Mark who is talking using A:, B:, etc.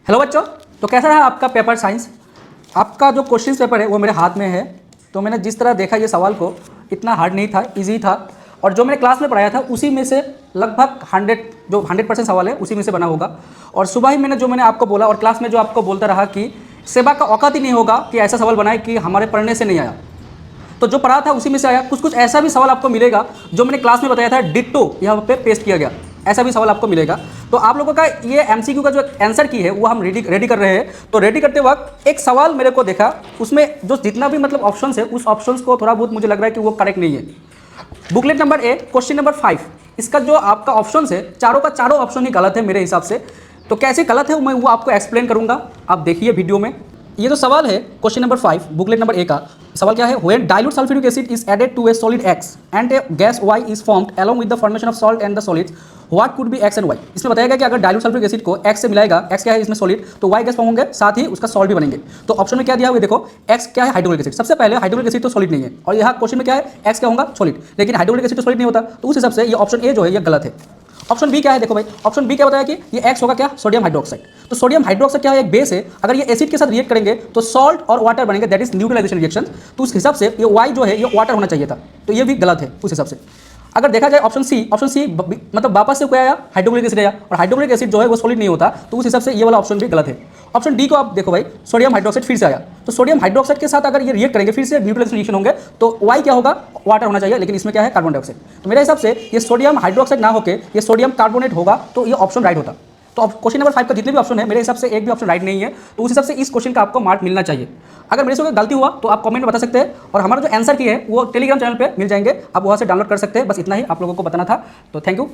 A: Hello बच्चों, तो कैसा रहा आपका पेपर साइंस। आपका जो क्वेश्चन पेपर है वो मेरे हाथ में है। तो मैंने जिस तरह देखा ये सवाल को, इतना हार्ड नहीं था, इजी था। और जो मैंने क्लास में पढ़ाया था उसी में से लगभग 100% सवाल है उसी में से बना होगा। और सुबह ही मैंने आपको बोला और क्लास में जो आपको बोलता रहा कि सेवा का औकात ही नहीं होगा कि ऐसा सवाल बनाए कि हमारे पढ़ने से नहीं आया। तो जो पढ़ा था उसी में से आया। कुछ ऐसा भी सवाल आपको मिलेगा जो मैंने क्लास में बताया था, डिट्टो यहाँ पे पेस्ट किया गया, ऐसा भी सवाल आपको मिलेगा। तो आप लोगों का ये एमसीक्यू का जो आंसर की है वो हम रेडी कर रहे हैं। तो रेडी करते वक्त एक सवाल मेरे को देखा, उसमें जो जितना भी मतलब ऑप्शंस है उस ऑप्शंस को थोड़ा बहुत मुझे लग रहा है कि वो करेक्ट नहीं है। बुकलेट नंबर 1 क्वेश्चन नंबर 5, इसका जो आपका ऑप्शन है चारों का चारों ऑप्शन ही गलत है मेरे हिसाब से। तो कैसे गलत है मैं वो आपको एक्सप्लेन करूंगा, आप देखिए वीडियो में। ये जो सवाल है क्वेश्चन नंबर 5 बुकलेट नंबर 1 का सवाल क्या है, when dilute sulphuric acid is added to a solid X and a gas Y is formed along with the formation of salt and the solids, what could be X and Y। इसमें बताया गया कि अगर dilute sulphuric acid को X से मिलाएगा, X क्या है इसमें सॉलिड, तो Y गैस फॉर्म होंगे, साथ ही उसका सॉल्ट भी बनेंगे। तो ऑप्शन में क्या दिया हुआ देखो, X क्या है हाइड्रोक्लोरिक एसिड। सबसे पहले हाइड्रोक्लोरिक एसिड तो सॉलिड नहीं है, और यहाँ क्वेश्चन में क्या है X क्या होगा सॉलिड, लेकिन हाइड्रोक्लोरिक एसिड तो सॉलिड नहीं होता। तो उस हिसाब से ये ऑप्शन ए जो है ये गलत है। ऑप्शन बी क्या है देखो भाई, ऑप्शन बी क्या बताया कि ये X होगा क्या, सोडियम हाइड्रोक्साइड। तो सोडियम हाइड्रोक्साइड क्या है, एक बेस है, अगर ये एसिड के साथ रिएक्ट करेंगे तो सॉल्ट और वाटर बनेंगे, दैट इज न्यूट्रलाइजेशन रिएक्शन। तो उस हिसाब से ये Y जो है ये वाटर होना चाहिए था, तो ये भी गलत है उस हिसाब से। अगर देखा जाए ऑप्शन सी मतलब वापस से क्या आया, हाइड्रोक्लोरिक एसिड आया, और हाइड्रोक्लोरिक एसिड जो है वो सॉलिड नहीं होता, तो उस हिसाब से ये वाला ऑप्शन भी गलत है। ऑप्शन डी को आप देखो भाई, सोडियम हाइड्रोक्साइड फिर से आया, तो सोडियम हाइड्रोक्साइड के साथ अगर ये रिएक्ट करेंगे फिर से न्यूट्रलाइजेशन रिएक्शन होंगे, तो Y क्या होगा, वाटर होना चाहिए, लेकिन इसमें क्या है कार्बन डाइऑक्साइड। तो मेरे हिसाब से ये सोडियम हाइड्रोक्साइड ना होकर ये सोडियम कार्बोनेट होगा, तो ये ऑप्शन राइट होता। तो अब क्वेश्चन नंबर 5 का जितने भी ऑप्शन है मेरे हिसाब से एक भी ऑप्शन राइट नहीं है, तो उस हिसाब से इस क्वेश्चन का आपको मार्क मिलना चाहिए। अगर मेरे से कोई गलती हुआ तो आप कमेंट में बता सकते हैं, और हमारा जो आंसर की है वो टेलीग्राम चैनल पे मिल जाएंगे, आप वहाँ से डाउनलोड कर सकते हैं। बस इतना ही आप लोगों को बताना था। तो थैंक यू।